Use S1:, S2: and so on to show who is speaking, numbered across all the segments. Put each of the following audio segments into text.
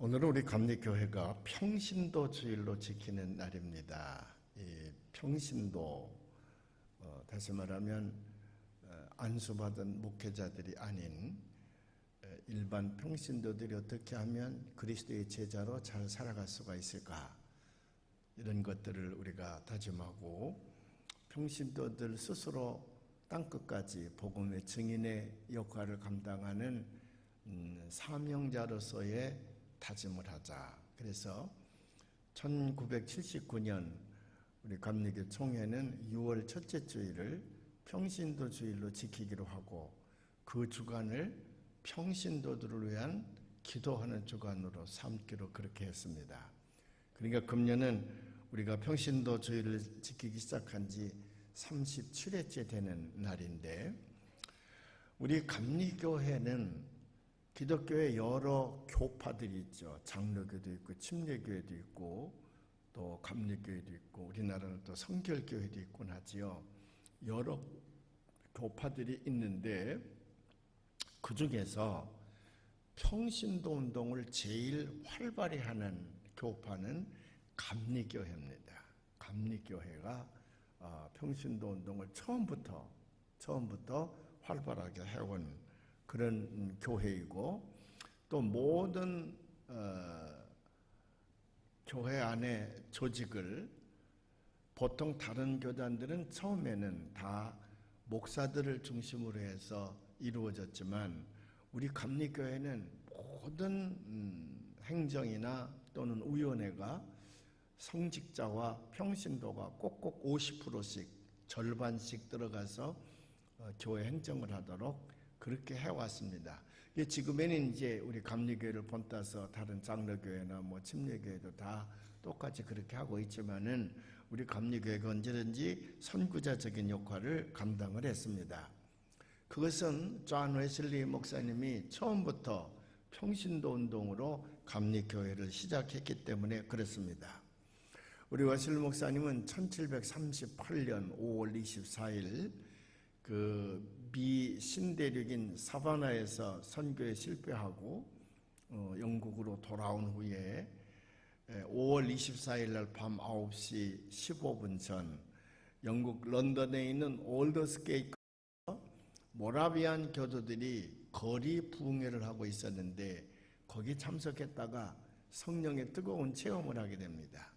S1: 오늘은 우리 감리교회가 평신도 주일로 지키는 날입니다. 이 평신도, 다시 말하면 안수받은 목회자들이 아닌 일반 평신도들이 어떻게 하면 그리스도의 제자로 잘 살아갈 수가 있을까, 이런 것들을 우리가 다짐하고 평신도들 스스로 땅끝까지 복음의 증인의 역할을 감당하는 사명자로서의 다짐을 하자. 그래서 1979년 우리 감리교 총회는 6월 첫째 주일을 평신도 주일로 지키기로 하고, 그 주간을 평신도들을 위한 기도하는 주간으로 삼기로 그렇게 했습니다. 그러니까 금년은 우리가 평신도 주일을 지키기 시작한 지 37회째 되는 날인데, 우리 감리교회는 기독교의 여러 교파들이 있죠. 장로교도 있고 침례교회도 있고 또 감리교회도 있고, 우리나라는 또 성결교회도 있곤 하지요. 여러 교파들이 있는데 그 중에서 평신도 운동을 제일 활발히 하는 교파는 감리교회입니다. 감리교회가 평신도 운동을 처음부터 활발하게 해온 그런 교회이고, 또 모든 교회 안의 조직을, 보통 다른 교단들은 처음에는 다 목사들을 중심으로 해서 이루어졌지만, 우리 감리교회는 모든 행정이나 또는 위원회가 성직자와 평신도가 꼭꼭 50%씩 절반씩 들어가서 교회 행정을 하도록 그렇게 해왔습니다. 지금에는 이제 우리 감리교회를 본따서 다른 장로교회나 침례교회도 다 똑같이 그렇게 하고 있지만은, 우리 감리교회가 언제든지 선구자적인 역할을 감당을 했습니다. 그것은 존 웨슬리 목사님이 처음부터 평신도 운동으로 감리교회를 시작했기 때문에 그렇습니다. 우리 웨슬리 목사님은 1738년 5월 24일 미 신대륙인 사바나에서 선교에 실패하고 영국으로 돌아온 후에 5월 24일 날 밤 9시 15분 전 영국 런던에 있는 올더스게이트에서 모라비안 교도들이 거리 부흥회를 하고 있었는데, 거기 참석했다가 성령의 뜨거운 체험을 하게 됩니다.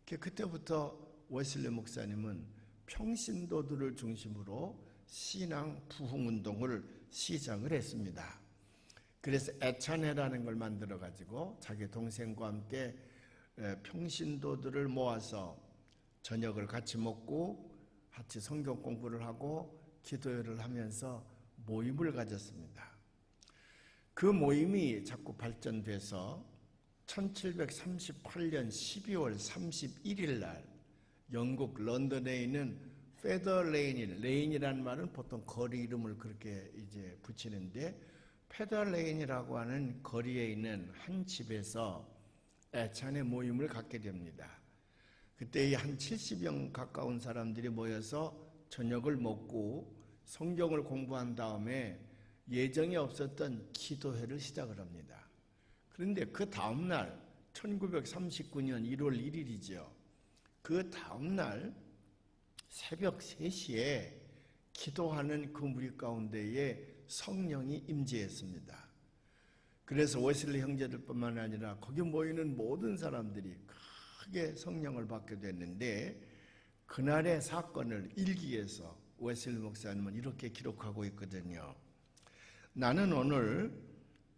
S1: 그때부터 웨슬리 목사님은 평신도들을 중심으로 신앙 부흥운동을 시작을 했습니다. 그래서 애찬회라는 걸 만들어 가지고 자기 동생과 함께 평신도들을 모아서 저녁을 같이 먹고 같이 성경 공부를 하고 기도회를 하면서 모임을 가졌습니다. 그 모임이 자꾸 발전돼서 1738년 12월 31일 날 영국 런던에 있는 레인이라는 말은 보통 거리 이름을 그렇게 이제 붙이는데, 페더레인이라고 하는 거리에 있는 한 집에서 애찬의 모임을 갖게 됩니다. 그때 한 70여 가까운 사람들이 모여서 저녁을 먹고 성경을 공부한 다음에 예정에 없었던 기도회를 시작을 합니다. 그런데 그 다음날 1939년 1월 1일이죠. 그 다음날 새벽 3시에 기도하는 그 무리 가운데에 성령이 임재했습니다. 그래서 웨슬리 형제들뿐만 아니라 거기 모이는 모든 사람들이 크게 성령을 받게 됐는데, 그날의 사건을 일기에서 웨슬리 목사님은 이렇게 기록하고 있거든요. 나는 오늘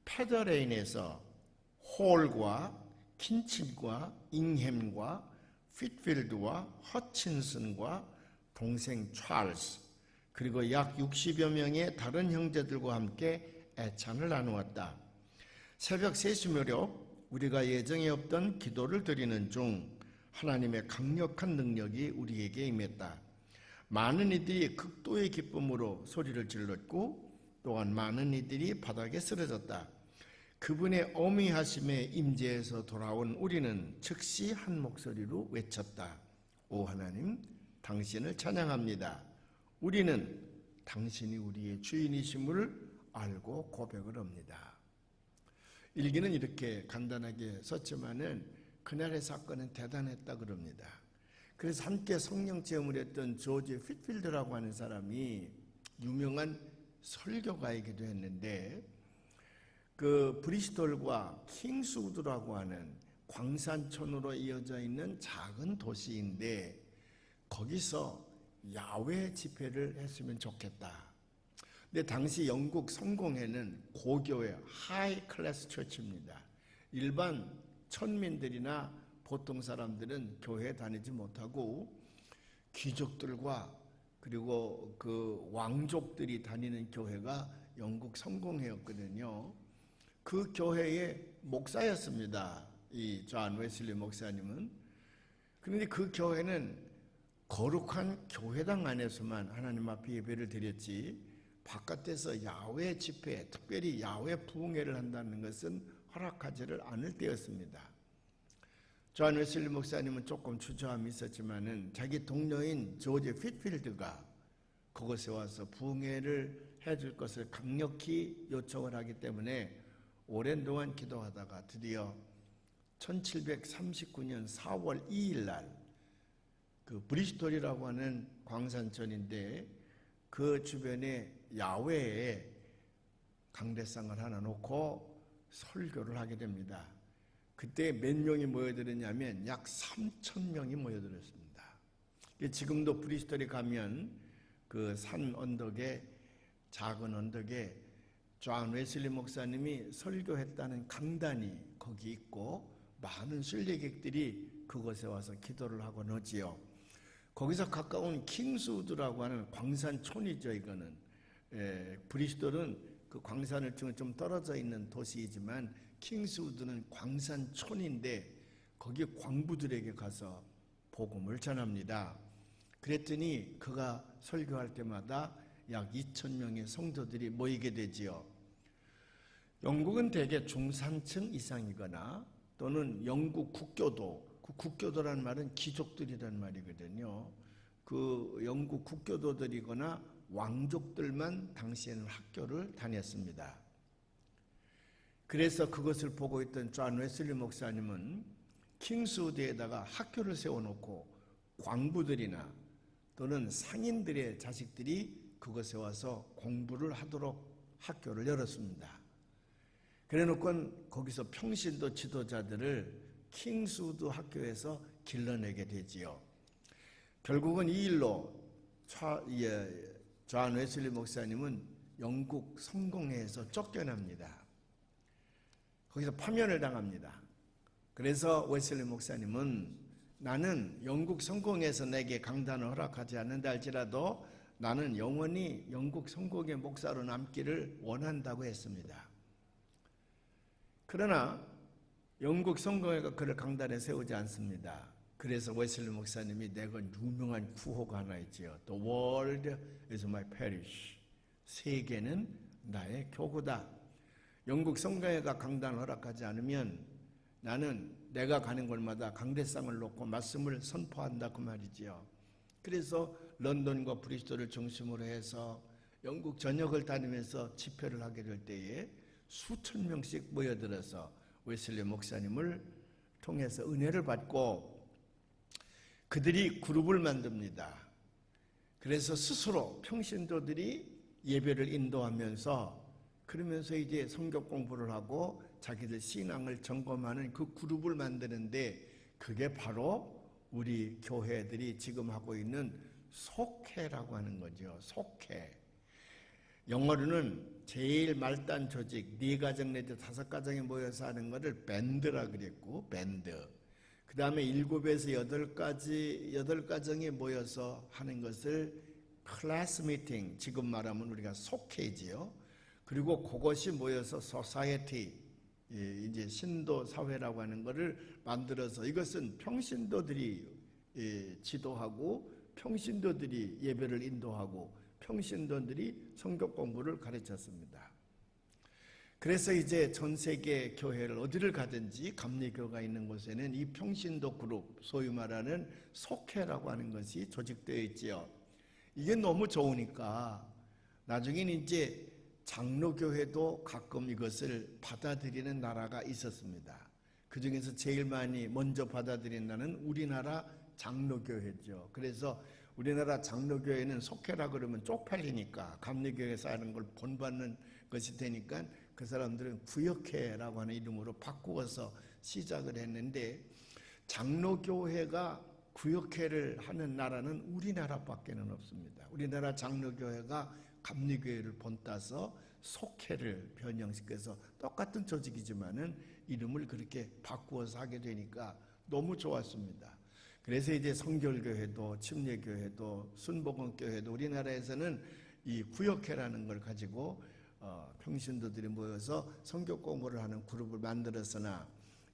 S1: 페더레인에서 홀과 킨친과 잉햄과 핏필드와 허친슨과 동생 찰스, 그리고 약 60여 명의 다른 형제들과 함께 애찬을 나누었다. 새벽 3시 무렵 우리가 예정에 없던 기도를 드리는 중 하나님의 강력한 능력이 우리에게 임했다. 많은 이들이 극도의 기쁨으로 소리를 질렀고, 또한 많은 이들이 바닥에 쓰러졌다. 그분의 어미하심의 임재에서 돌아온 우리는 즉시 한 목소리로 외쳤다. 오 하나님, 당신을 찬양합니다. 우리는 당신이 우리의 주인이심을 알고 고백을 합니다. 일기는 이렇게 간단하게 썼지만은 그날의 사건은 대단했다 그럽니다. 그래서 함께 성령 체험을 했던 조지 휘필드라고 하는 사람이 유명한 설교가이기도 했는데, 그 브리스톨과 킹스우드라고 하는 광산촌으로 이어져 있는 작은 도시인데 거기서 야외 집회를 했으면 좋겠다. 근데 당시 영국 성공회는 고교회 하이 클래스 처치입니다. 일반 천민들이나 보통 사람들은 교회에 다니지 못하고 귀족들과 그리고 그 왕족들이 다니는 교회가 영국 성공회였거든요. 그 교회의 목사였습니다. 이 존 웨슬리 목사님은. 그런데 그 교회는 거룩한 교회당 안에서만 하나님 앞에 예배를 드렸지 바깥에서 야외 집회, 특별히 야외 부흥회를 한다는 것은 허락하지를 않을 때였습니다. 존 웨슬리 목사님은 조금 주저함이 있었지만은 자기 동료인 조지 휘필드가 그곳에 와서 부흥회를 해줄 것을 강력히 요청을 하기 때문에 오랜 동안 기도하다가 드디어 1739년 4월 2일 날 그 브리스톨이라고 하는 광산촌인데 그 주변에 야외에 강대상을 하나 놓고 설교를 하게 됩니다. 그때 몇 명이 모여들었냐면 약 3,000명이 모여들었습니다. 지금도 브리스톨에 가면 그 산 언덕에 작은 언덕에 존 웨슬리 목사님이 설교했다는 강단이 거기 있고 많은 순례객들이 그곳에 와서 기도를 하곤 하지요. 거기서 가까운 킹스우드라고 하는 광산촌이죠. 이거는 브리스톨은 그 광산을 좀 떨어져 있는 도시이지만 킹스우드는 광산촌인데 거기 광부들에게 가서 복음을 전합니다. 그랬더니 그가 설교할 때마다 약 2,000명의 성도들이 모이게 되지요. 영국은 대개 중산층 이상이거나 또는 영국 국교도, 그 국교도란 말은 귀족들이란 말이거든요. 그 영국 국교도들이거나 왕족들만 당시에는 학교를 다녔습니다. 그래서 그것을 보고 있던 존 웨슬리 목사님은 킹스우드에다가 학교를 세워놓고 광부들이나 또는 상인들의 자식들이 그것에 와서 공부를 하도록 학교를 열었습니다. 그래놓고 거기서 평신도 지도자들을 킹스우드 학교에서 길러내게 되지요. 결국은 이 일로 존 웨슬리 목사님은 영국 성공회에서 쫓겨납니다. 거기서 파면을 당합니다. 그래서 웨슬리 목사님은 나는 영국 성공회에서 내게 강단을 허락하지 않는다 할지라도 나는 영원히 영국 성공회 목사로 남기를 원한다고 했습니다. 그러나 영국 성공회가 그를 강단에 세우지 않습니다. 그래서 웨슬리 목사님이 내가 유명한 구호가 하나 있지요. The world is my parish. 세계는 나의 교구다. 영국 성공회가 강단을 허락하지 않으면 나는 내가 가는 곳마다 강대상을 놓고 말씀을 선포한다 그 말이지요. 그래서 런던과 브리스톨을 중심으로 해서 영국 전역을 다니면서 집회를 하게 될 때에 수천 명씩 모여들어서 웨슬리 목사님을 통해서 은혜를 받고 그들이 그룹을 만듭니다. 그래서 스스로 평신도들이 예배를 인도하면서 그러면서 이제 성경 공부를 하고 자기들 신앙을 점검하는 그 그룹을 만드는데 그게 바로 우리 교회들이 지금 하고 있는 속회라고 하는 거죠. 속회. 영어로는 제일 말단 조직 4가정 내지 5가정이 모여서 하는 것을 밴드라 그랬고 밴드. 그 다음에 7에서 8가정이 모여서 하는 것을 클래스 미팅, 지금 말하면 우리가 속회지요. 그리고 그것이 모여서 소사이어티, 이제 신도 사회라고 하는 것을 만들어서 이것은 평신도들이 지도하고 평신도들이 예배를 인도하고 평신도들이 성경 공부를 가르쳤습니다. 그래서 이제 전 세계 교회를 어디를 가든지 감리교가 있는 곳에는 이 평신도 그룹, 소위 말하는 속회라고 하는 것이 조직되어 있지요. 이게 너무 좋으니까 나중에는 이제 장로교회도 가끔 이것을 받아들이는 나라가 있었습니다. 그 중에서 제일 많이 먼저 받아들인 나라는 우리나라 장로교회죠. 그래서 우리나라 장로교회는 속회라 그러면 쪽팔리니까 감리교회에서 하는 걸 본받는 것이 되니까 그 사람들은 구역회라고 하는 이름으로 바꾸어서 시작을 했는데, 장로교회가 구역회를 하는 나라는 우리나라밖에는 없습니다. 우리나라 장로교회가 감리교회를 본따서 속회를 변형시켜서 똑같은 조직이지만은 이름을 그렇게 바꾸어서 하게 되니까 너무 좋았습니다. 그래서 이제 성결교회도 침례교회도 순복음교회도 우리나라에서는 이 구역회라는 걸 가지고 평신도들이 모여서 성경 공부를 하는 그룹을 만들었으나,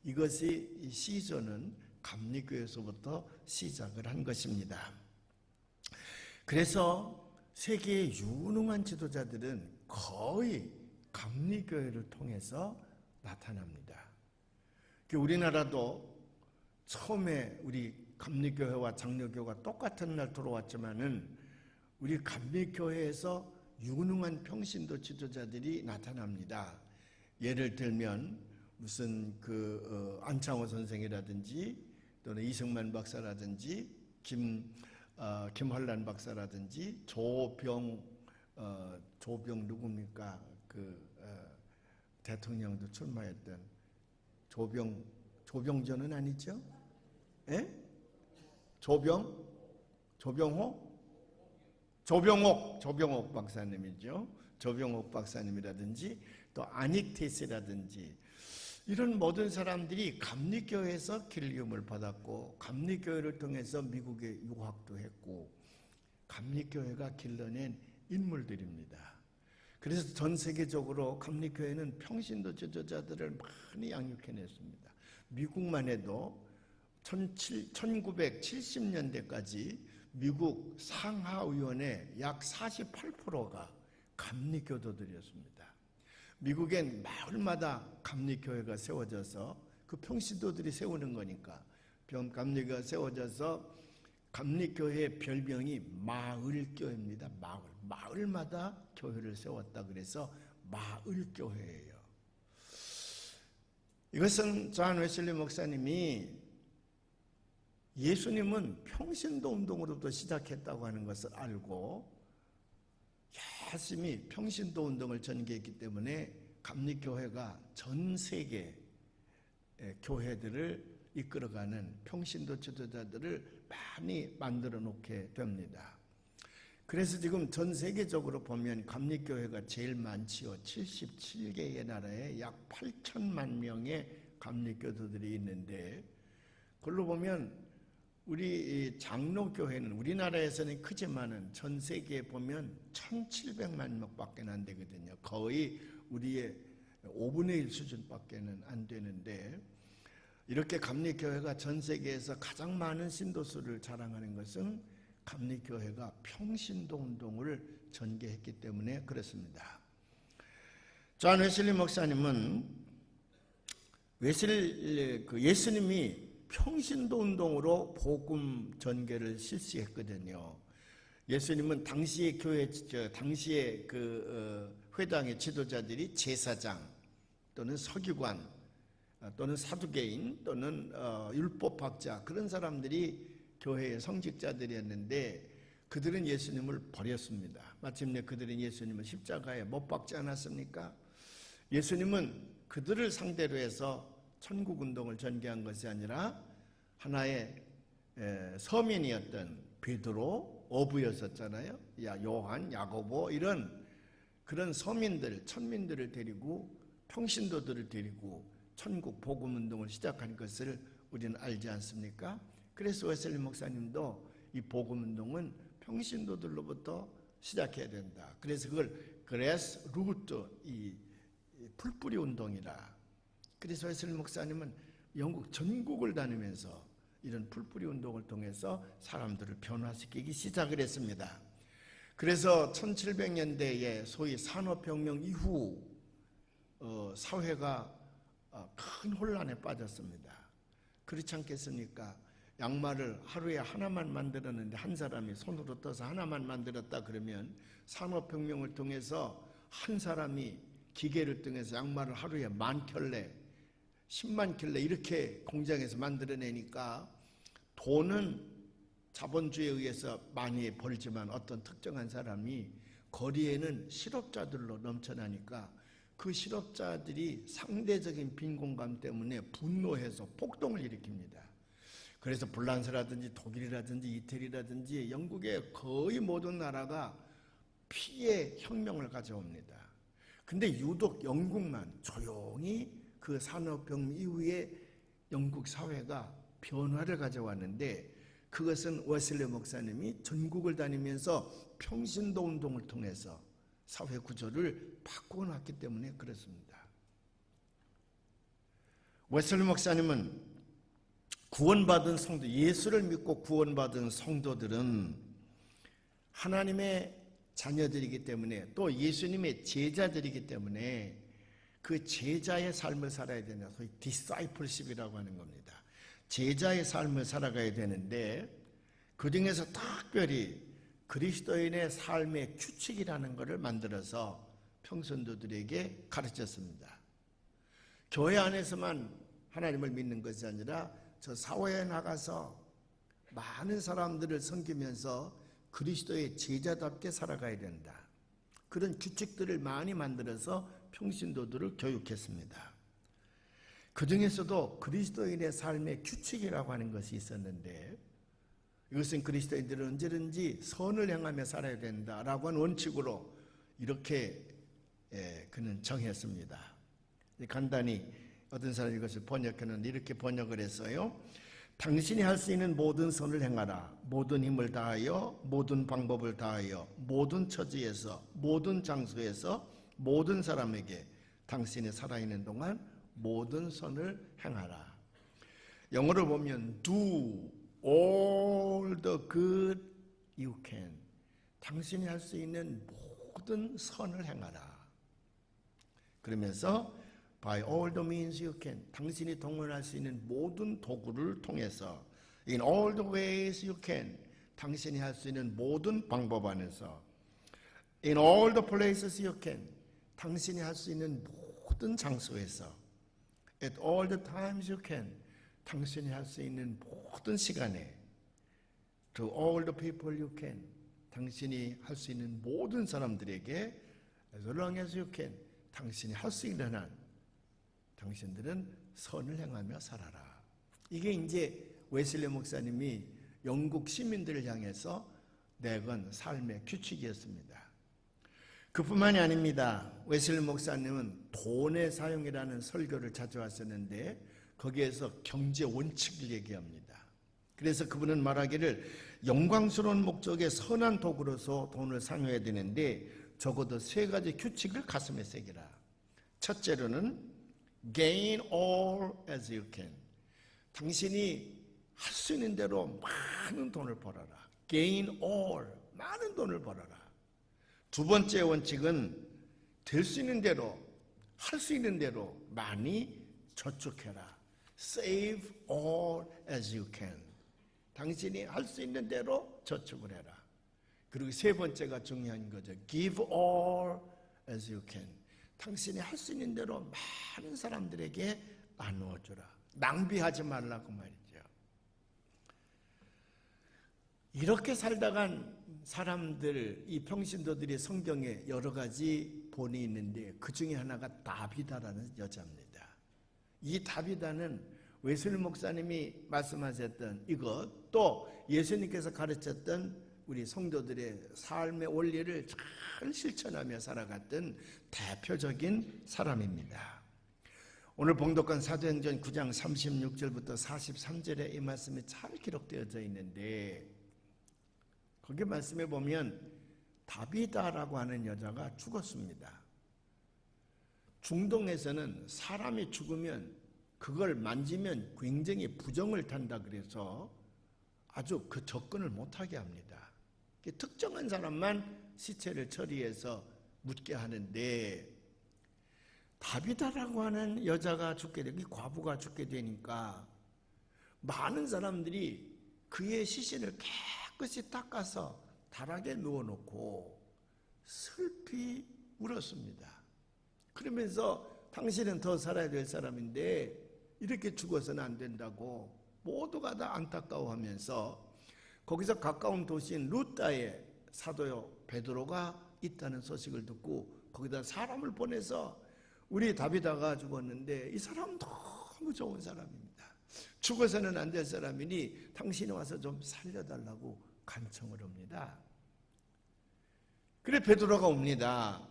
S1: 이것이 이 시조는 감리교회에서부터 시작을 한 것입니다. 그래서 세계의 유능한 지도자들은 거의 감리교회를 통해서 나타납니다. 우리나라도 처음에 우리 감리교회와 장로교가 똑같은 날 들어왔지만은 우리 감리교회에서 유능한 평신도 지도자들이 나타납니다. 예를 들면 무슨 안창호 선생이라든지 또는 이승만 박사라든지 김환란 박사라든지 조병 누굽니까? 대통령도 출마했던 조병전은 아니죠? 예? 조병옥 박사님이죠. 조병옥 박사님이라든지 또 아닉테스라든지 이런 모든 사람들이 감리교회에서 길림을 받았고, 감리교회를 통해서 미국에 유학도 했고, 감리교회가 길러낸 인물들입니다. 그래서 전 세계적으로 감리교회는 평신도 지도자들을 많이 양육해냈습니다. 미국만 해도 1970년대까지 미국 상하의원의 약 48%가 감리교도들이었습니다. 미국엔 마을마다 감리교회가 세워져서 그 평신도들이 세우는 거니까 감리교회가 세워져서 감리교회의 별명이 마을교회입니다. 마을마다 교회를 세웠다 그래서 마을교회예요. 이것은 존 웨슬리 목사님이 예수님은 평신도 운동으로부터 시작했다고 하는 것을 알고 열심히 평신도 운동을 전개했기 때문에 감리교회가 전 세계 교회들을 이끌어가는 평신도 지도자들을 많이 만들어 놓게 됩니다. 그래서 지금 전 세계적으로 보면 감리교회가 제일 많지요. 77개의 나라에 약 8천만 명의 감리교도들이 있는데, 그걸로 보면 우리 장로교회는 우리나라에서는 크지만은 전 세계에 보면 1,700만 명밖에 안 되거든요. 거의 우리의 5분의 1 수준밖에는 안 되는데, 이렇게 감리교회가 전 세계에서 가장 많은 신도수를 자랑하는 것은 감리교회가 평신도 운동을 전개했기 때문에 그렇습니다. 존 웨슬리 목사님은 예수님이 평신도 운동으로 복음 전개를 실시했거든요. 예수님은 당시의 당시의 회당의 지도자들이 제사장 또는 서기관 또는 사두개인 또는 율법학자, 그런 사람들이 교회의 성직자들이었는데 그들은 예수님을 버렸습니다. 마침내 그들은 예수님을 십자가에 못 박지 않았습니까? 예수님은 그들을 상대로 해서 천국운동을 전개한 것이 아니라 하나의 서민이었던 베드로, 어부였었잖아요. 요한, 야고보 이런 그런 서민들, 천민들을 데리고 평신도들을 데리고 천국 복음운동을 시작한 것을 우리는 알지 않습니까? 그래서 웨슬리 목사님도 이 복음운동은 평신도들로부터 시작해야 된다. 그래서 그걸 그레스 루트, 이 풀뿌리 운동이라. 그래서 웨슬리 목사님은 영국 전국을 다니면서 이런 풀뿌리 운동을 통해서 사람들을 변화시키기 시작을 했습니다. 그래서 1700년대에 소위 산업혁명 이후 사회가 큰 혼란에 빠졌습니다. 그렇지 않겠습니까? 양말을 하루에 하나만 만들었는데 한 사람이 손으로 떠서 하나만 만들었다 그러면 산업혁명을 통해서 한 사람이 기계를 통해서 양말을 하루에 10,000켤레, 10만 켤레 이렇게 공장에서 만들어내니까 돈은 자본주의에 의해서 많이 벌지만 어떤 특정한 사람이 거리에는 실업자들로 넘쳐나니까 그 실업자들이 상대적인 빈곤감 때문에 분노해서 폭동을 일으킵니다. 그래서 불란서라든지 독일이라든지 이태리라든지 영국의 거의 모든 나라가 피해 혁명을 가져옵니다. 근데 유독 영국만 조용히 그 산업혁명 이후에 영국 사회가 변화를 가져왔는데 그것은 웨슬리 목사님이 전국을 다니면서 평신도 운동을 통해서 사회 구조를 바꿔놨기 때문에 그렇습니다. 웨슬리 목사님은 구원받은 성도, 예수를 믿고 구원받은 성도들은 하나님의 자녀들이기 때문에 또 예수님의 제자들이기 때문에 그 제자의 삶을 살아야 되냐, 소위 디사이플십이라고 하는 겁니다. 제자의 삶을 살아가야 되는데 그 중에서 특별히 그리스도인의 삶의 규칙이라는 것을 만들어서 평신도들에게 가르쳤습니다. 교회 안에서만 하나님을 믿는 것이 아니라 저 사회에 나가서 많은 사람들을 섬기면서 그리스도의 제자답게 살아가야 된다. 그런 규칙들을 많이 만들어서 평신도들을 교육했습니다. 그 중에서도 그리스도인의 삶의 규칙이라고 하는 것이 있었는데 이것은 그리스도인들은 언제든지 선을 행하며 살아야 된다라고 하는 원칙으로 이렇게 그는 정했습니다. 간단히 어떤 사람이 이것을 번역하는 이렇게 번역을 했어요. 당신이 할 수 있는 모든 선을 행하라. 모든 힘을 다하여 모든 방법을 다하여 모든 처지에서 모든 장소에서 모든 사람에게 당신이 살아있는 동안 모든 선을 행하라. 영어로 보면 do all the good you can. 당신이 할 수 있는 모든 선을 행하라. 그러면서 by all the means you can. 당신이 동원할 수 있는 모든 도구를 통해서 in all the ways you can. 당신이 할 수 있는 모든 방법 안에서 in all the places you can. 당신이 할 수 있는 모든 장소에서 at all the times you can. 당신이 할 수 있는 모든 시간에 to all the people you can. 당신이 할 수 있는 모든 사람들에게 as long as you can. 당신이 할 수 있는 한 당신들은 선을 행하며 살아라. 이게 이제 웨슬리 목사님이 영국 시민들을 향해서 내건 삶의 규칙이었습니다. 그뿐만이 아닙니다. 웨슬리 목사님은 돈의 사용이라는 설교를 자주 하셨는데 거기에서 경제 원칙을 얘기합니다. 그래서 그분은 말하기를 영광스러운 목적의 선한 도구로서 돈을 사용해야 되는데 적어도 3가지 규칙을 가슴에 새기라. 첫째로는 gain all as you can. 당신이 할 수 있는 대로 많은 돈을 벌어라. gain all, 많은 돈을 벌어라. 두 번째 원칙은 될 수 있는 대로, 할 수 있는 대로 많이 저축해라. save all as you can. 당신이 할 수 있는 대로 저축을 해라. 그리고 세 번째가 중요한 거죠. give all as you can. 당신이 할 수 있는 대로 많은 사람들에게 나누어주라. 낭비하지 말라고 말이죠. 이렇게 살다간 사람들, 이 평신도들이 성경에 여러 가지 본이 있는데 그 중에 하나가 다비다라는 여자입니다. 이 다비다는 웨슬리 목사님이 말씀하셨던 이것, 또 예수님께서 가르쳤던 우리 성도들의 삶의 원리를 잘 실천하며 살아갔던 대표적인 사람입니다. 오늘 봉독한 사도행전 9장 36절부터 43절에 이 말씀이 잘 기록되어져 있는데 거기 말씀에 보면 다비다라고 하는 여자가 죽었습니다. 중동에서는 사람이 죽으면 그걸 만지면 굉장히 부정을 탄다 그래서 아주 그 접근을 못하게 합니다. 특정한 사람만 시체를 처리해서 묻게 하는데 다비다라고 하는 여자가 죽게 되고 과부가 죽게 되니까 많은 사람들이 그의 시신을 깨끗이 닦아서 다락에 누워놓고 슬피 울었습니다. 그러면서 당신은 더 살아야 될 사람인데 이렇게 죽어서는 안 된다고 모두가 다 안타까워하면서 거기서 가까운 도시인 루다에 사도 베드로가 있다는 소식을 듣고 거기다 사람을 보내서 우리 다비다가 죽었는데 이 사람 너무 좋은 사람입니다. 죽어서는 안 될 사람이니 당신이 와서 좀 살려달라고 간청을 합니다. 그래 베드로가 옵니다.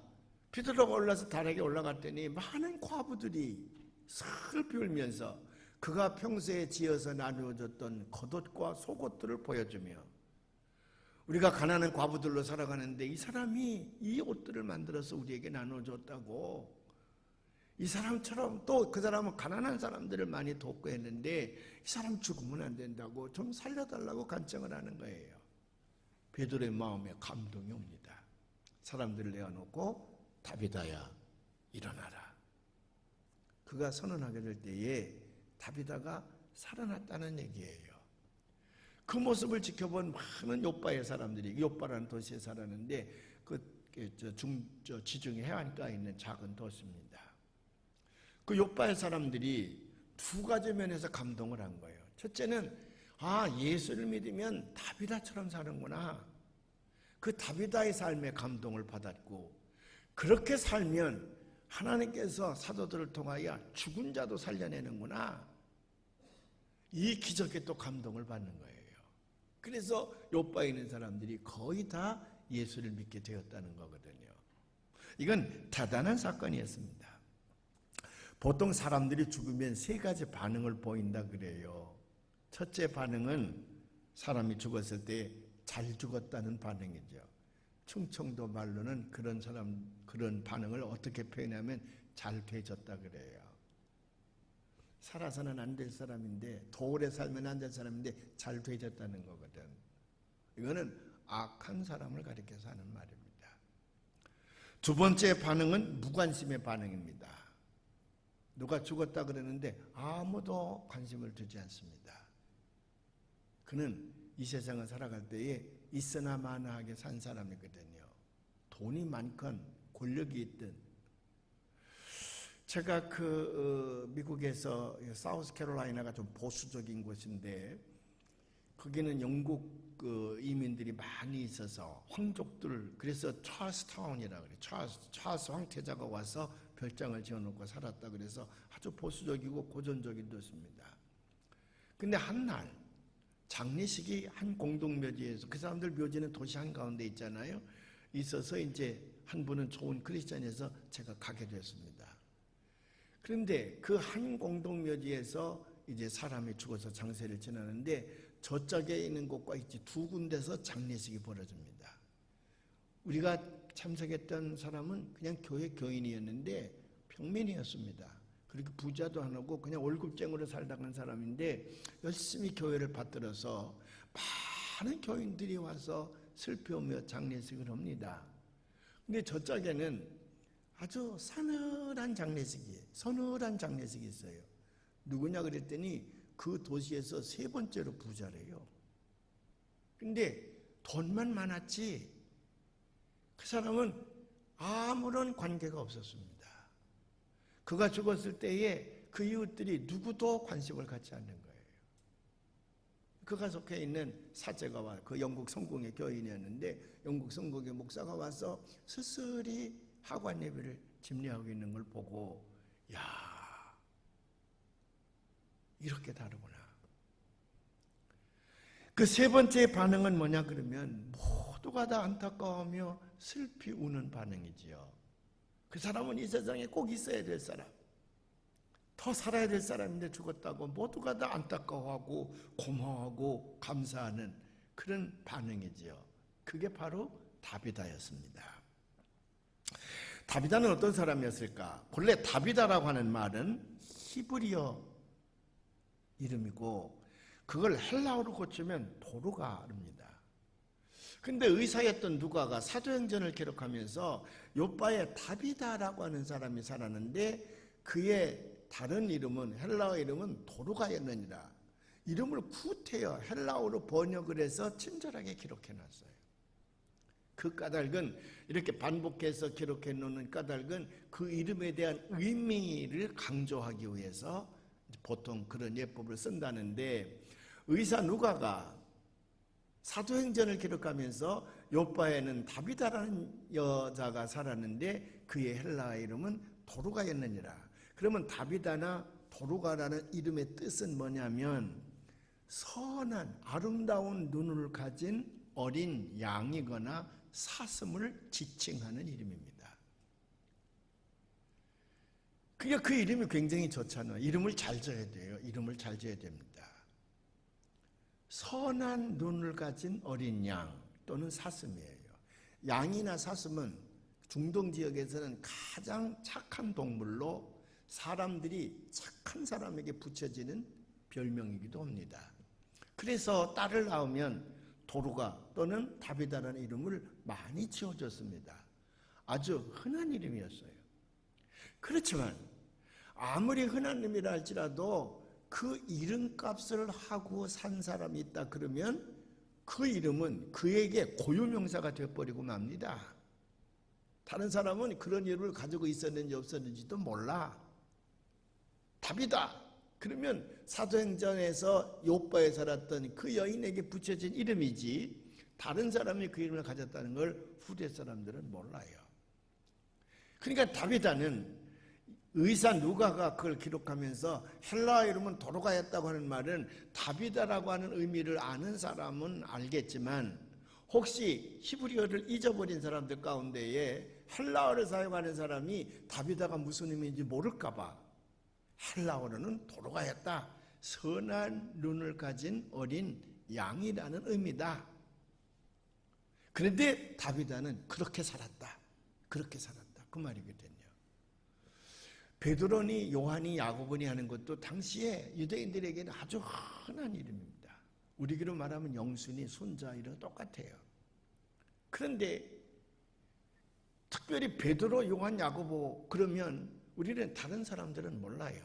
S1: 베드로가 올라서 달에게 올라갔더니 많은 과부들이 슬피 울면서 그가 평소에 지어서 나누어줬던 겉옷과 속옷들을 보여주며 우리가 가난한 과부들로 살아가는데 이 사람이 이 옷들을 만들어서 우리에게 나눠줬다고, 이 사람처럼 또 그 사람은 가난한 사람들을 많이 돕고 했는데 이 사람 죽으면 안 된다고 좀 살려달라고 간청을 하는 거예요. 베드로의 마음에 감동이 옵니다. 사람들을 내어놓고 다비다야 일어나라. 그가 선언하게 될 때에 다비다가 살아났다는 얘기예요. 그 모습을 지켜본 많은 요빠의 사람들이, 요빠라는 도시에 살았는데 지중해 해안가에 있는 작은 도시입니다. 그 요빠의 사람들이 두 가지 면에서 감동을 한 거예요. 첫째는 예수를 믿으면 다비다처럼 사는구나. 그 다비다의 삶에 감동을 받았고 그렇게 살면 하나님께서 사도들을 통하여 죽은 자도 살려내는구나. 이 기적에 또 감동을 받는 거예요. 그래서 요빠에 있는 사람들이 거의 다 예수를 믿게 되었다는 거거든요. 이건 대단한 사건이었습니다. 보통 사람들이 죽으면 세 가지 반응을 보인다 그래요. 첫째 반응은 사람이 죽었을 때 잘 죽었다는 반응이죠. 충청도 말로는 그런 반응을 어떻게 표현하면 잘 되졌다 그래요. 살아서는 안 될 사람인데, 더 오래 살면 안 될 사람인데 잘 되졌다는 거거든. 이거는 악한 사람을 가리켜서 하는 말입니다. 두 번째 반응은 무관심의 반응입니다. 누가 죽었다 그러는데 아무도 관심을 두지 않습니다. 그는 이 세상을 살아갈 때에 있으나 마나하게 산 사람이거든요. 돈이 많건 권력이 있든. 제가 미국에서 사우스캐롤라이나가 좀 보수적인 곳인데 거기는 영국 이민들이 많이 있어서 황족들, 그래서 찰스타운이라고 그래요. 찰스 황태자가 와서 별장을 지어놓고 살았다 그래서 아주 보수적이고 고전적인 도시입니다. 근데 한날 장례식이 한 공동묘지에서, 그 사람들 묘지는 도시 한가운데 있잖아요. 있어서 이제 한 분은 좋은 크리스찬에서 제가 가게 됐습니다. 그런데 그 한 공동묘지에서 이제 사람이 죽어서 장세를 지나는데 저쪽에 있는 곳과 있지 두 군데서 장례식이 벌어집니다. 우리가 참석했던 사람은 그냥 교회 교인이었는데 평민이었습니다. 그렇게 부자도 안 하고 그냥 월급쟁이로 살다간 사람인데 열심히 교회를 받들어서 많은 교인들이 와서 슬퍼하며 장례식을 합니다. 근데 저쪽에는 아주 서늘한 장례식이 있어요. 누구냐 그랬더니 그 도시에서 세 번째로 부자래요. 근데 돈만 많았지 그 사람은 아무런 관계가 없었습니다. 그가 죽었을 때에 그 이웃들이 누구도 관심을 갖지 않는 거예요. 그가 속해 있는 사제가 와, 그 영국 성공의 교인이었는데 영국 성공의 목사가 와서 스스리 하관 예배를 집례하고 있는 걸 보고, 야, 이렇게 다르구나. 그 세 번째 반응은 뭐냐 그러면 모두가 다 안타까워하며 슬피 우는 반응이지요. 그 사람은 이 세상에 꼭 있어야 될 사람, 더 살아야 될 사람인데 죽었다고 모두가 다 안타까워하고 고마워하고 감사하는 그런 반응이지요. 그게 바로 다비다였습니다. 다비다는 어떤 사람이었을까? 본래 다비다라고 하는 말은 히브리어 이름이고 그걸 헬라어로 고치면 도르가입니다. 근데 의사였던 누가가 사도행전을 기록하면서 요빠에 다비다라고 하는 사람이 살았는데 그의 다른 이름은, 헬라어 이름은 도르가였느니라. 이름을 구태여 헬라어로 번역을 해서 친절하게 기록해놨어요. 그 까닭은 이렇게 반복해서 기록해 놓는 까닭은 그 이름에 대한 의미를 강조하기 위해서 보통 그런 예법을 쓴다는데, 의사 누가가 사도행전을 기록하면서 요바에는 다비다라는 여자가 살았는데 그의 헬라어 이름은 도루가였느니라. 그러면 다비다나 도루가라는 이름의 뜻은 뭐냐면 선한 아름다운 눈을 가진 어린 양이거나 사슴을 지칭하는 이름입니다. 그러니까 그 이름이 굉장히 좋잖아요. 이름을 잘 지어야 돼요. 이름을 잘 지어야 됩니다. 선한 눈을 가진 어린 양 또는 사슴이에요. 양이나 사슴은 중동 지역에서는 가장 착한 동물로 사람들이 착한 사람에게 붙여지는 별명이기도 합니다. 그래서 딸을 낳으면 도루가 또는 다비다라는 이름을 많이 지어줬습니다. 아주 흔한 이름이었어요. 그렇지만 아무리 흔한 이름이라 할지라도 그 이름값을 하고 산 사람이 있다 그러면 그 이름은 그에게 고유명사가 되어버리고 맙니다. 다른 사람은 그런 이름을 가지고 있었는지 없었는지도 몰라. 다비다 그러면 사도행전에서 요바에 살았던 그 여인에게 붙여진 이름이지 다른 사람이 그 이름을 가졌다는 걸 후대 사람들은 몰라요. 그러니까 다비다는 의사 누가가 그걸 기록하면서 헬라어 이름은 도루가였다고 하는 말은 다비다라고 하는 의미를 아는 사람은 알겠지만 혹시 히브리어를 잊어버린 사람들 가운데에 헬라어를 사용하는 사람이 다비다가 무슨 의미인지 모를까 봐 헬라어로는 도루가였다. 선한 눈을 가진 어린 양이라는 의미다. 그런데 다비다는 그렇게 살았다. 그렇게 살았다. 그 말이거든요. 베드로니 요한이 야고보니 하는 것도 당시에 유대인들에게는 아주 흔한 이름입니다. 우리기로 말하면 영순이 손자 이런 똑같아요. 그런데 특별히 베드로 요한 야고보 그러면 우리는 다른 사람들은 몰라요.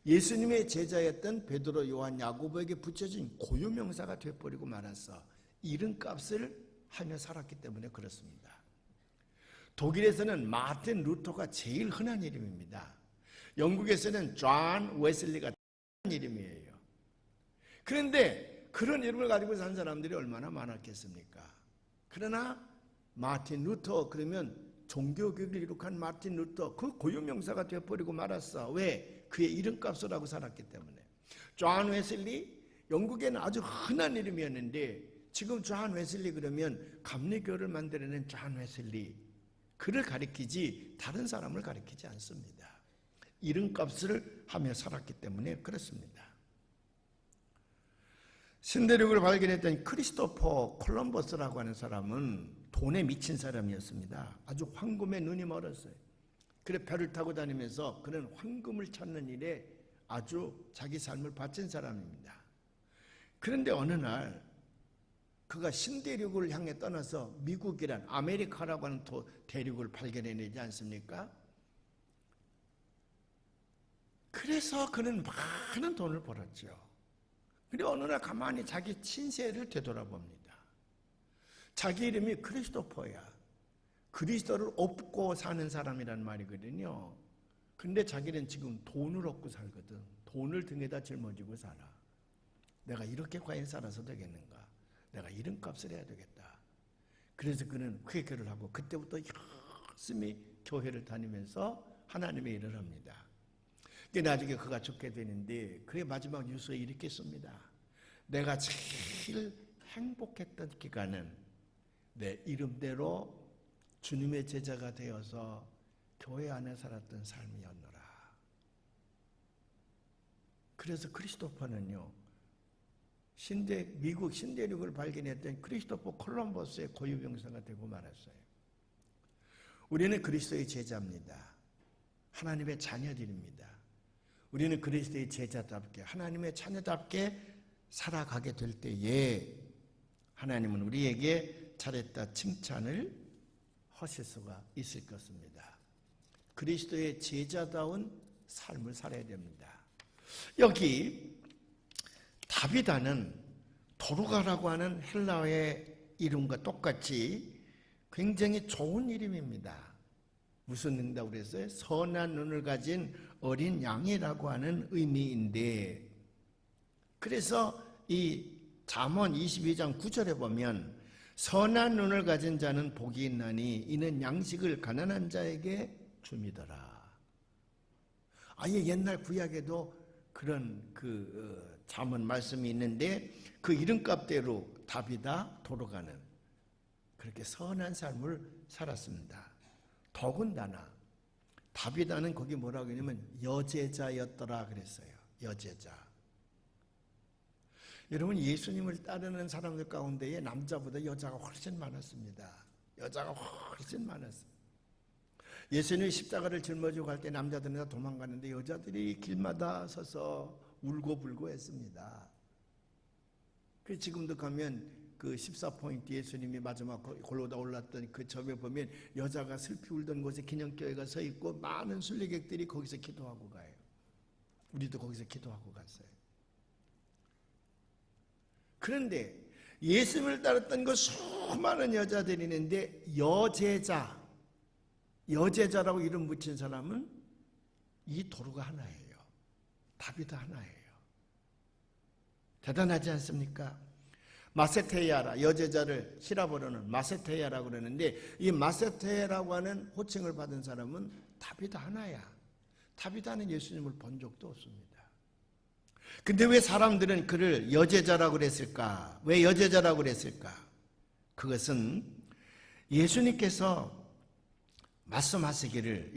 S1: 예수님의 제자였던 베드로 요한 야고보에게 붙여진 고유명사가 되어버리고 말았어. 이름값을 하며 살았기 때문에 그렇습니다. 독일에서는 마틴 루터가 제일 흔한 이름입니다. 영국에서는 존 웨슬리가 흔한 이름이에요. 그런데 그런 이름을 가지고 산 사람들이 얼마나 많았겠습니까? 그러나 마틴 루터 그러면 종교교육을 기록한 마틴 루터 그 고유명사가 되어버리고 말았어. 왜? 그의 이름값을 하고 살았기 때문에. 존 웨슬리 영국에는 아주 흔한 이름이었는데 지금 존 웨슬리 그러면 감리교를 만들어낸 존 웨슬리 그를 가리키지 다른 사람을 가리키지 않습니다. 이름값을 하며 살았기 때문에 그렇습니다. 신대륙을 발견했던 크리스토퍼 콜럼버스라고 하는 사람은 돈에 미친 사람이었습니다. 아주 황금에 눈이 멀었어요. 그래 배를 타고 다니면서 그는 황금을 찾는 일에 아주 자기 삶을 바친 사람입니다. 그런데 어느 날 그가 신대륙을 향해 떠나서 미국이란 아메리카라고 하는 대륙을 발견해내지 않습니까? 그래서 그는 많은 돈을 벌었죠. 그리고 어느 날 가만히 자기 친세를 되돌아봅니다. 자기 이름이 크리스토퍼야. 그리스도를 업고 사는 사람이란 말이거든요. 근데 자기는 지금 돈을 얻고 살거든. 돈을 등에다 짊어지고 살아. 내가 이렇게 과연 살아서 되겠는가? 내가 이름값을 해야 되겠다. 그래서 그는 회개를 하고 그때부터 열심히 교회를 다니면서 하나님의 일을 합니다. 나중에 그가 죽게 되는데 그의 마지막 유서에 이렇게 씁니다. 내가 제일 행복했던 기간은 내 이름대로 주님의 제자가 되어서 교회 안에 살았던 삶이었노라. 그래서 크리스토퍼는요, 미국 신대륙을 발견했던 크리스토퍼 콜럼버스의 고유명사가 되고 말았어요. 우리는 그리스도의 제자입니다. 하나님의 자녀들입니다. 우리는 그리스도의 제자답게 하나님의 자녀답게 살아가게 될 때에 하나님은 우리에게 잘했다 칭찬을 하실 수가 있을 것입니다. 그리스도의 제자다운 삶을 살아야 됩니다. 여기 다비다는 도루가라고 하는 헬라어의 이름과 똑같이 굉장히 좋은 이름입니다. 무슨 능다고 그랬어요? 선한 눈을 가진 어린 양이라고 하는 의미인데, 그래서 이 잠언 22장 9절에 보면 선한 눈을 가진 자는 복이 있나니 이는 양식을 가난한 자에게 줌이더라. 아예 옛날 구약에도 그런 잠언 말씀이 있는데 그 이름값대로 다비다 돌아가는 그렇게 선한 삶을 살았습니다. 더군다나 다비다는 거기 뭐라고 하냐면 여제자였더라 그랬어요. 여제자. 여러분, 예수님을 따르는 사람들 가운데에 남자보다 여자가 훨씬 많았습니다. 여자가 훨씬 많았어요. 예수님이 십자가를 짊어지고 갈 때 남자들은 다 도망가는데 여자들이 길마다 서서 울고불고 했습니다. 그 지금도 가면 그 14포인트 예수님이 마지막 골고다 올랐던 그 점에 보면 여자가 슬피 울던 곳에 기념교회가 서 있고 많은 순례객들이 거기서 기도하고 가요. 우리도 거기서 기도하고 갔어요. 그런데 예수님을 따랐던 그 수많은 여자들이 있는데 여제자라고 이름 붙인 사람은 이 도루가 하나예요. 다비다 하나예요. 대단하지 않습니까? 마세테야라, 여제자를 히라보로는 마세테야라고 그러는데 이 마세테야라고 하는 호칭을 받은 사람은 다비다 하나야. 다비다는 예수님을 본 적도 없습니다. 근데 왜 사람들은 그를 여제자라고 그랬을까? 왜 여제자라고 그랬을까? 그것은 예수님께서 말씀하시기를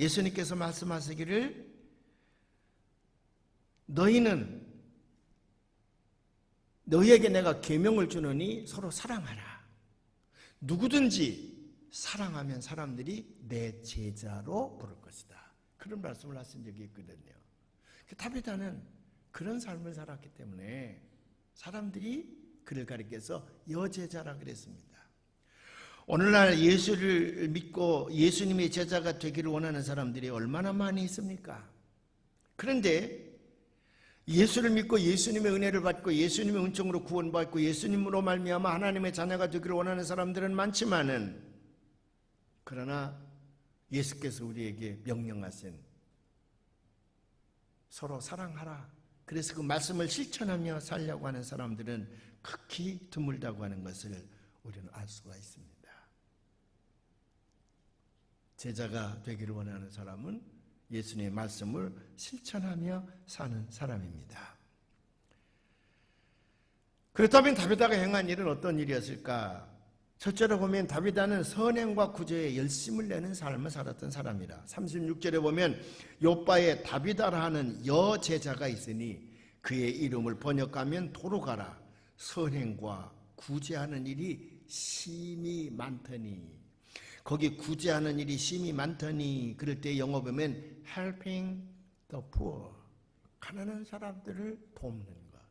S1: 너희에게 내가 계명을 주노니 서로 사랑하라. 누구든지 사랑하면 사람들이 내 제자로 부를 것이다. 그런 말씀을 하신 적이 있거든요. 다비다는 그런 삶을 살았기 때문에 사람들이 그를 가리켜서 여제자라 그랬습니다. 오늘날 예수를 믿고 예수님의 제자가 되기를 원하는 사람들이 얼마나 많이 있습니까? 그런데 예수를 믿고 예수님의 은혜를 받고 예수님의 은총으로 구원받고 예수님으로 말미암아 하나님의 자녀가 되기를 원하는 사람들은 많지만은, 그러나 예수께서 우리에게 명령하신 서로 사랑하라, 그래서 그 말씀을 실천하며 살려고 하는 사람들은 극히 드물다고 하는 것을 우리는 알 수가 있습니다. 제자가 되기를 원하는 사람은 예수님의 말씀을 실천하며 사는 사람입니다. 그렇다면 다비다가 행한 일은 어떤 일이었을까? 첫째로 보면 다비다는 선행과 구제에 열심을 내는 삶을 살았던 사람이라. 36절에 보면 요바에 다비다라 하는 여제자가 있으니 그의 이름을 번역하면 도로가라. 선행과 구제하는 일이 심히 많더니, 거기 구제하는 일이 심히 많더니, 그럴 때 영어 보면 helping the poor, 가난한 사람들을 돕는 것,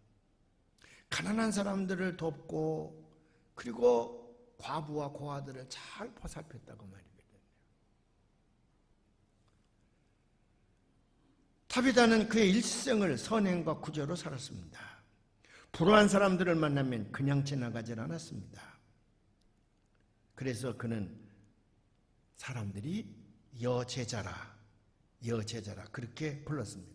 S1: 가난한 사람들을 돕고 그리고 과부와 고아들을 잘 보살폈다고 말이거든요. 다비다는 그의 일생을 선행과 구제로 살았습니다. 불우한 사람들을 만나면 그냥 지나가질 않았습니다. 그래서 그는 사람들이 여제자라 그렇게 불렀습니다.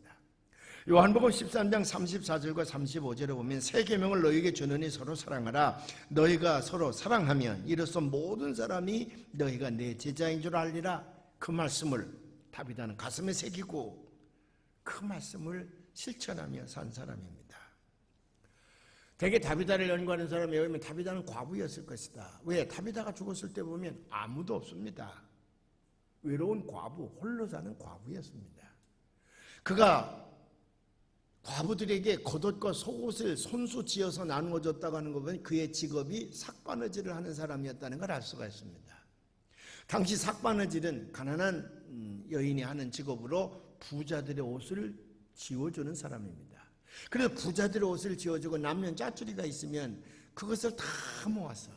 S1: 요한복음 13장 34절과 35절에 보면 새 계명을 너희에게 주노니 서로 사랑하라. 너희가 서로 사랑하면 이로써 모든 사람이 너희가 내 제자인 줄 알리라. 그 말씀을 다비다는 가슴에 새기고 그 말씀을 실천하며 산 사람입니다. 대개 다비다를 연구하는 사람에 의하면 다비다는 과부였을 것이다. 왜? 다비다가 죽었을 때 보면 아무도 없습니다. 외로운 과부, 홀로 사는 과부였습니다. 그가 과부들에게 겉옷과 속옷을 손수 지어서 나누어 줬다고 하는 거 보면 그의 직업이 삭바느질을 하는 사람이었다는 걸 알 수가 있습니다. 당시 삭바느질은 가난한 여인이 하는 직업으로 부자들의 옷을 지워주는 사람입니다. 그래서 부자들의 옷을 지워주고 남는 짜투리가 있으면 그것을 다 모아서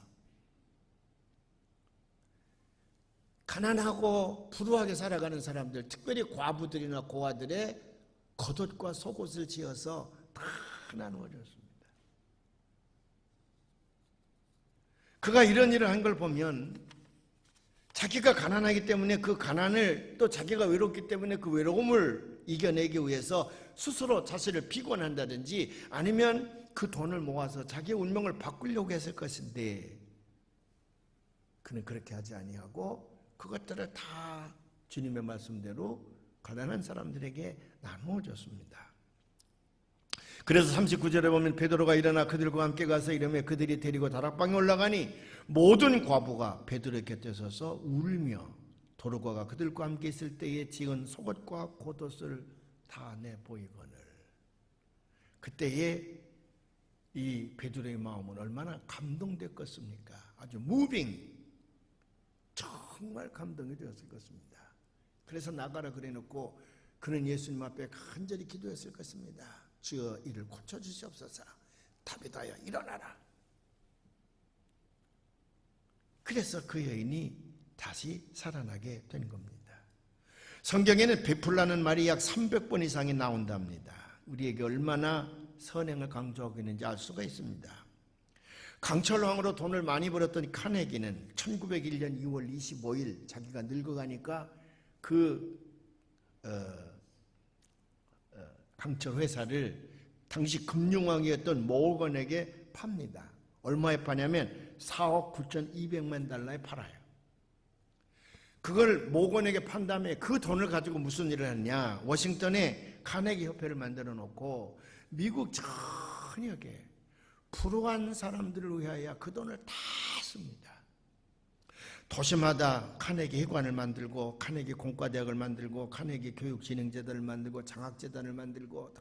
S1: 가난하고 불우하게 살아가는 사람들, 특별히 과부들이나 고아들의 겉옷과 속옷을 지어서 다 나누어 줬습니다. 그가 이런 일을 한 걸 보면 자기가 가난하기 때문에 그 가난을, 또 자기가 외롭기 때문에 그 외로움을 이겨내기 위해서 스스로 자신을 비관한다든지 아니면 그 돈을 모아서 자기의 운명을 바꾸려고 했을 것인데, 그는 그렇게 하지 아니하고 그것들을 다 주님의 말씀대로 가난한 사람들에게 나누어 줬습니다. 그래서 39절에 보면 베드로가 일어나 그들과 함께 가서 이르며 그들이 데리고 다락방에 올라가니 모든 과부가 베드로 곁에 서서 울며 도로가가 그들과 함께 있을 때에 지은 속옷과 겉옷을 다 내보이거늘. 그때에 이 베드로의 마음은 얼마나 감동됐겠습니까? 아주 무빙, 정말 감동이 되었을 것입니다. 그래서 나가라 그래놓고 그는 예수님 앞에 간절히 기도했을 것입니다. 주여 이를 고쳐주시옵소서. 다비다야 일어나라. 그래서 그 여인이 다시 살아나게 된 겁니다. 성경에는 베풀라는 말이 약 300번 이상이 나온답니다. 우리에게 얼마나 선행을 강조하고 있는지 알 수가 있습니다. 강철왕으로 돈을 많이 벌었던 카네기는 1901년 2월 25일 자기가 늙어가니까 그 강철 회사를 당시 금융왕이었던 모건에게 팝니다. 얼마에 파냐면 4억 9,200만 달러에 팔아요. 그걸 모건에게 판 다음에 그 돈을 가지고 무슨 일을 했냐, 워싱턴에 카네기 협회를 만들어 놓고 미국 전역에 불우한 사람들을 위하여 그 돈을 다 씁니다. 도시마다 카네기 회관을 만들고 카네기 공과대학을 만들고 카네기 교육진흥재단을 만들고 장학재단을 만들고 다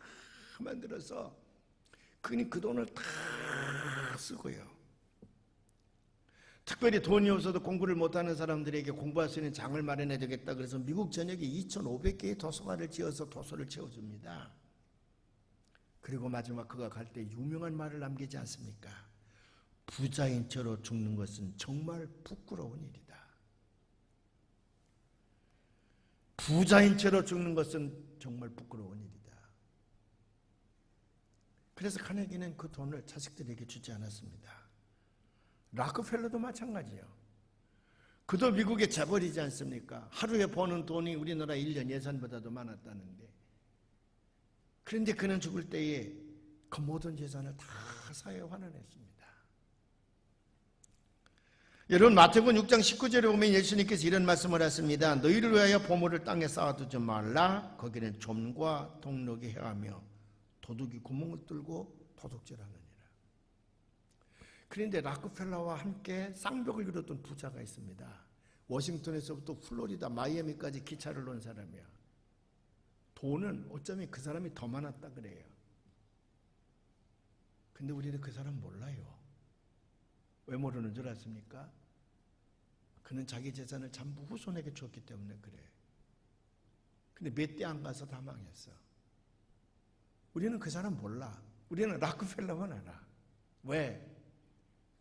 S1: 만들어서 그니 그 돈을 다 쓰고요. 특별히 돈이 없어도 공부를 못하는 사람들에게 공부할 수 있는 장을 마련해야 되겠다. 그래서 미국 전역에 2,500개의 도서관을 지어서 도서를 채워줍니다. 그리고 마지막 그가 갈 때 유명한 말을 남기지 않습니까? 부자인 채로 죽는 것은 정말 부끄러운 일이다. 부자인 채로 죽는 것은 정말 부끄러운 일이다. 그래서 카네기는 그 돈을 자식들에게 주지 않았습니다. 락펠러도 마찬가지예요. 그도 미국의 재벌이지 않습니까? 하루에 버는 돈이 우리나라 1년 예산보다도 많았다는데, 그런데 그는 죽을 때에 그 모든 재산을 다 사회에 환원했습니다. 여러분, 마태복음 6장 19절에 보면 예수님께서 이런 말씀을 하십니다. 너희를 위하여 보물을 땅에 쌓아두지 말라. 거기는 좀과 동록이 해하며 도둑이 구멍을 뚫고 도둑질하느니라. 그런데 락펠러와 함께 쌍벽을 이뤘던 부자가 있습니다. 워싱턴에서부터 플로리다 마이애미까지 기차를 놓은 사람이야. 돈은 어쩌면 그 사람이 더 많았다 그래요. 근데 우리는 그 사람 몰라요. 왜 모르는 줄 아십니까? 그는 자기 재산을 전부 후손에게 줬기 때문에 그래. 근데 몇 대 안 가서 다 망했어. 우리는 그 사람 몰라. 우리는 락펠러만 알아. 왜?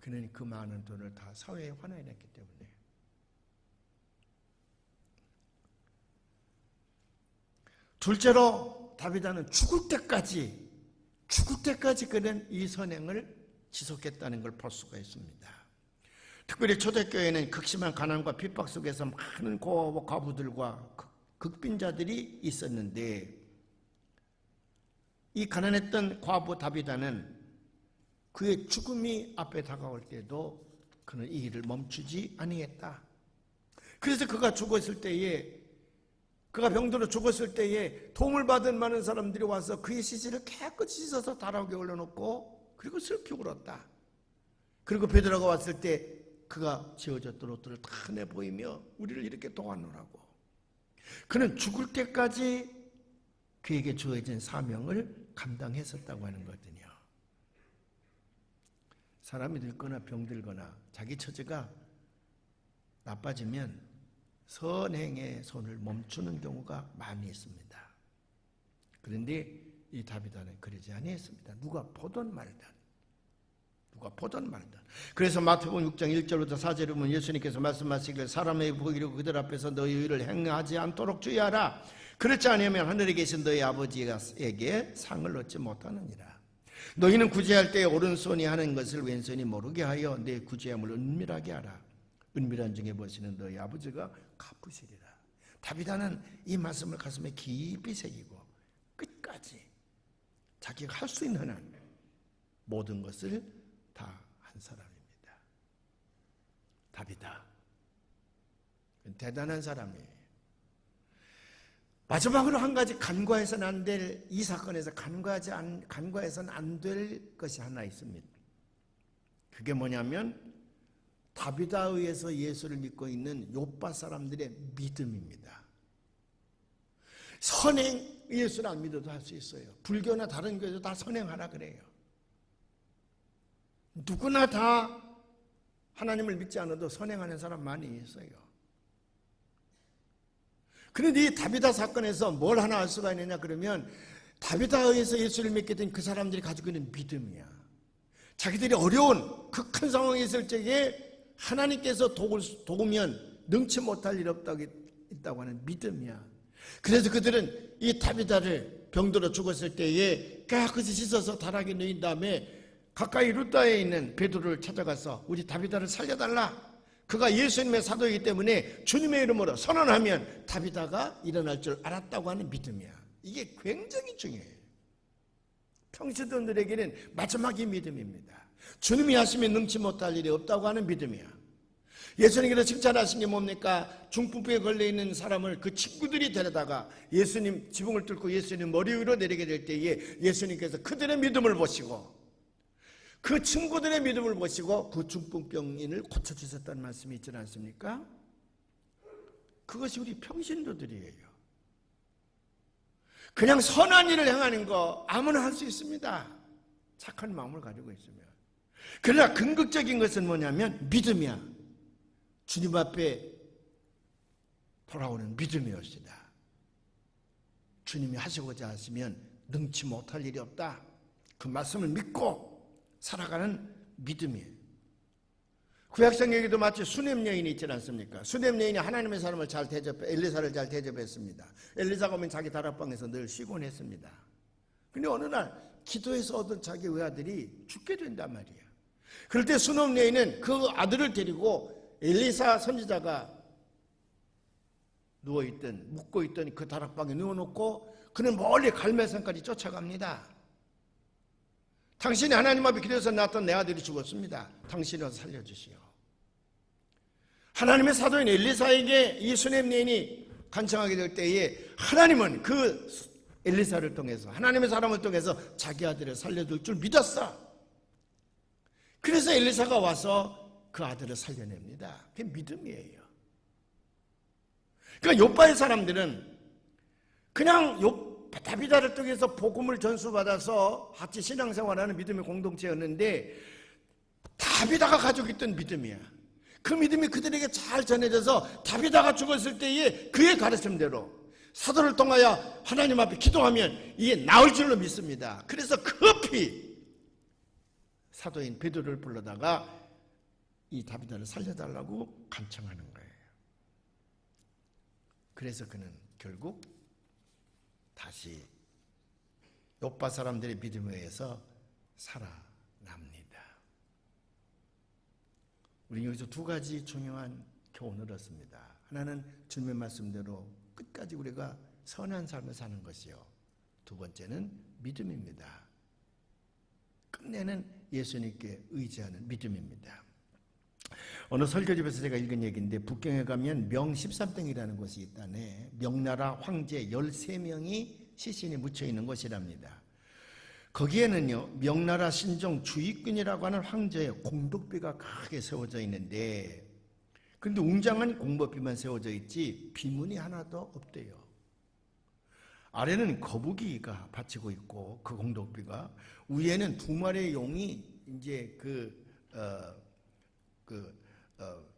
S1: 그는 그 많은 돈을 다 사회에 환원했기 때문에. 둘째로 다비다는 죽을 때까지 그는 이 선행을 지속했다는 걸 볼 수가 있습니다. 특별히 초대교회는 극심한 가난과 핍박 속에서 많은 고아와 과부들과 극빈자들이 있었는데, 이 가난했던 과부 다비다는 그의 죽음이 앞에 다가올 때도 그는 이 일을 멈추지 아니했다. 그래서 그가 죽었을 때에, 그가 병들어 죽었을 때에 도움을 받은 많은 사람들이 와서 그의 시신을 깨끗이 씻어서 다락에 올려놓고 그리고 슬피 울었다. 그리고 베드로가 왔을 때 그가 지어졌던 옷들을 다 내보이며 우리를 이렇게 도와놓으라고. 그는 죽을 때까지 그에게 주어진 사명을 감당했었다고 하는 거거든요. 사람이 늙거나 병들거나 자기 처지가 나빠지면 선행의 손을 멈추는 경우가 많이 있습니다. 그런데 이 다비다는 그러지 아니했습니다. 누가 보던 말든. 그래서 마태복음 6장 1절부터 4절에 보면 예수님께서 말씀하시길 사람의 보기로 그들 앞에서 너희 의를 행하지 않도록 주의하라. 그렇지 않으면 하늘에 계신 너희 아버지에게 상을 얻지 못하느니라. 너희는 구제할 때에 오른손이 하는 것을 왼손이 모르게 하여 내 구제함을 은밀하게 하라. 은밀한 중에 보시는 너희 아버지가 갚으시리라. 다윗은 이 말씀을 가슴에 깊이 새기고 끝까지 자기가 할 수 있는 한 모든 것을 다 한 사람입니다. 다윗아, 대단한 사람이에요. 마지막으로 한 가지 간과해서는 안 될, 이 사건에서 간과해서는 안 될 것이 하나 있습니다. 그게 뭐냐면 다윗에 의해서 예수를 믿고 있는 욥바 사람들의 믿음입니다. 선행, 예수를 안 믿어도 할 수 있어요. 불교나 다른 교회도 다 선행하라 그래요. 누구나 다 하나님을 믿지 않아도 선행하는 사람 많이 있어요. 그런데 이 다윗 사건에서 뭘 하나 알 수가 있느냐 그러면 다윗에 의해서 예수를 믿게 된 그 사람들이 가지고 있는 믿음이야. 자기들이 어려운 그 큰 상황에 있을 적에 하나님께서 도우면 능치 못할 일 있다고 하는 믿음이야. 그래서 그들은 이 다윗을 병들어 죽었을 때에 깨끗이 씻어서 다락에 누인 다음에 가까이 루다에 있는 베드로를 찾아가서 우리 다윗을 살려달라. 그가 예수님의 사도이기 때문에 주님의 이름으로 선언하면 다윗아가 일어날 줄 알았다고 하는 믿음이야. 이게 굉장히 중요해요. 평시도들에게는 마지막이 믿음입니다. 주님이 하시면 능치 못할 일이 없다고 하는 믿음이야. 예수님께서 칭찬하신 게 뭡니까? 중풍병에 걸려있는 사람을 그 친구들이 데려다가 예수님 지붕을 뚫고 예수님 머리 위로 내리게 될 때에 예수님께서 그들의 믿음을 보시고 그 친구들의 믿음을 보시고 그 중풍병인을 고쳐주셨다는 말씀이 있지 않습니까? 그것이 우리 평신도들이에요. 그냥 선한 일을 행하는 거 아무나 할 수 있습니다. 착한 마음을 가지고 있으면. 그러나 근극적인 것은 뭐냐면 믿음이야. 주님 앞에 돌아오는 믿음이었습니다. 주님이 하시고자 하시면 능치 못할 일이 없다. 그 말씀을 믿고 살아가는 믿음이에요. 구약성경에도 마치 수넴 여인이 있지 않습니까? 수넴 여인이 하나님의 사람을 엘리사를 잘 대접했습니다. 엘리사가 오면 자기 다락방에서 늘 쉬곤 했습니다. 근데 어느 날 기도해서 얻은 자기 외아들이 죽게 된단 말이에요. 그럴 때 수넴 여인은 그 아들을 데리고 엘리사 선지자가 누워있던 묵고있던 그 다락방에 누워놓고 그는 멀리 갈멜산까지 쫓아갑니다. 당신이 하나님 앞에 기도해서 낳았던 내 아들이 죽었습니다. 당신이 와서 살려주시오. 하나님의 사도인 엘리사에게 이 수넴 여인이 간청하게 될 때에 하나님은 그 엘리사를 통해서 하나님의 사람을 통해서 자기 아들을 살려줄 줄 믿었어. 그래서 엘리사가 와서 그 아들을 살려냅니다. 그게 믿음이에요. 그러니까 욥바의 사람들은 그냥 다비다를 통해서 복음을 전수받아서 같이 신앙생활하는 믿음의 공동체였는데 다비다가 가지고 있던 믿음이야. 그 믿음이 그들에게 잘 전해져서 다비다가 죽었을 때에 그의 가르침대로 사도를 통하여 하나님 앞에 기도하면 이게 나을 줄로 믿습니다. 그래서 급히 사도인 베드로를 불러다가 이 다비다를 살려달라고 간청하는 거예요. 그래서 그는 결국 다시 욥바 사람들의 믿음에 의해서 살아납니다. 우리 여기서 두 가지 중요한 교훈을 얻습니다. 하나는 주님의 말씀대로 끝까지 우리가 선한 삶을 사는 것이요. 두 번째는 믿음입니다. 끝내는 예수님께 의지하는 믿음입니다. 어느 설교집에서 제가 읽은 얘기인데 북경에 가면 명 13땡이라는 곳이 있다네. 명나라 황제 13명이 시신이 묻혀있는 곳이랍니다. 거기에는요 명나라 신종 주익균이라고 하는 황제의 공덕비가 크게 세워져 있는데 그런데 웅장한 공덕비만 세워져 있지 비문이 하나도 없대요. 아래는 거북이가 받치고 있고 그 공덕비가 위에는 두 마리의 용이 이제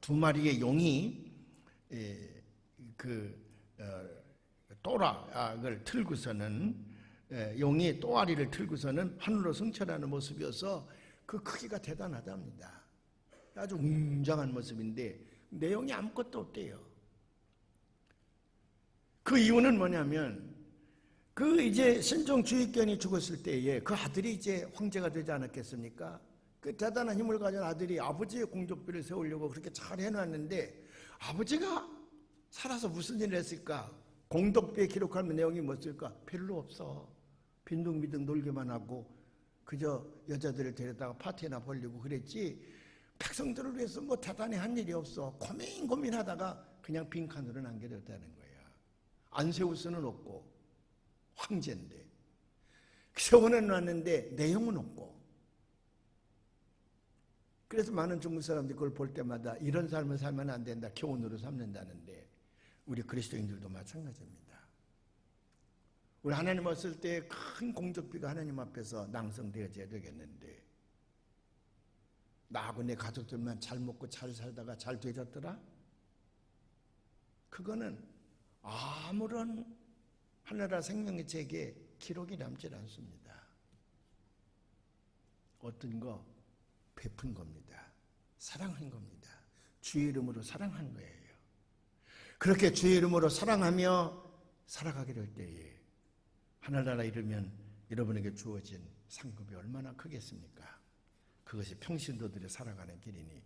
S1: 두 마리의 용이 또락을 틀고서는 용이 또아리를 틀고서는 하늘로 승천하는 모습이어서 그 크기가 대단하답니다. 아주 웅장한 모습인데 내용이 아무것도 없대요. 그 이유는 뭐냐면 그 이제 신종 주익견이 죽었을 때에 그 아들이 이제 황제가 되지 않았겠습니까? 그 대단한 힘을 가진 아들이 아버지의 공적비를 세우려고 그렇게 잘 해놨는데 아버지가 살아서 무슨 일을 했을까? 공덕비에 기록하는 내용이 뭐였을까? 별로 없어. 빈둥비둥 놀기만 하고 그저 여자들을 데려다가 파티나 벌리고 그랬지 백성들을 위해서 뭐 대단히 한 일이 없어. 고민하다가 그냥 빈칸으로 남겨뒀다는 거야. 안세우스는 없고 황제인데 세워놨는데 내용은 없고. 그래서 많은 중국 사람들이 그걸 볼 때마다 이런 삶을 살면 안 된다. 교훈으로 삼는다는데 우리 그리스도인들도 마찬가지입니다. 우리 하나님 왔을 때 큰 공적비가 하나님 앞에서 낭성되어져야 되겠는데 나하고 내 가족들만 잘 먹고 잘 살다가 잘 되졌더라? 그거는 아무런 하나라 생명의 책에 기록이 남질 않습니다. 어떤 거 베푼 겁니다. 사랑한 겁니다. 주의 이름으로 사랑한 거예요. 그렇게 주의 이름으로 사랑하며 살아가게 될 때에 하늘나라 이르면 여러분에게 주어진 상급이 얼마나 크겠습니까? 그것이 평신도들이 살아가는 길이니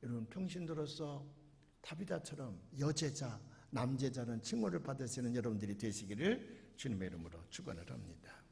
S1: 여러분 평신도로서 다비다처럼 여제자, 남제자는 칭호를 받으시는 여러분들이 되시기를 주님의 이름으로 축원을 합니다.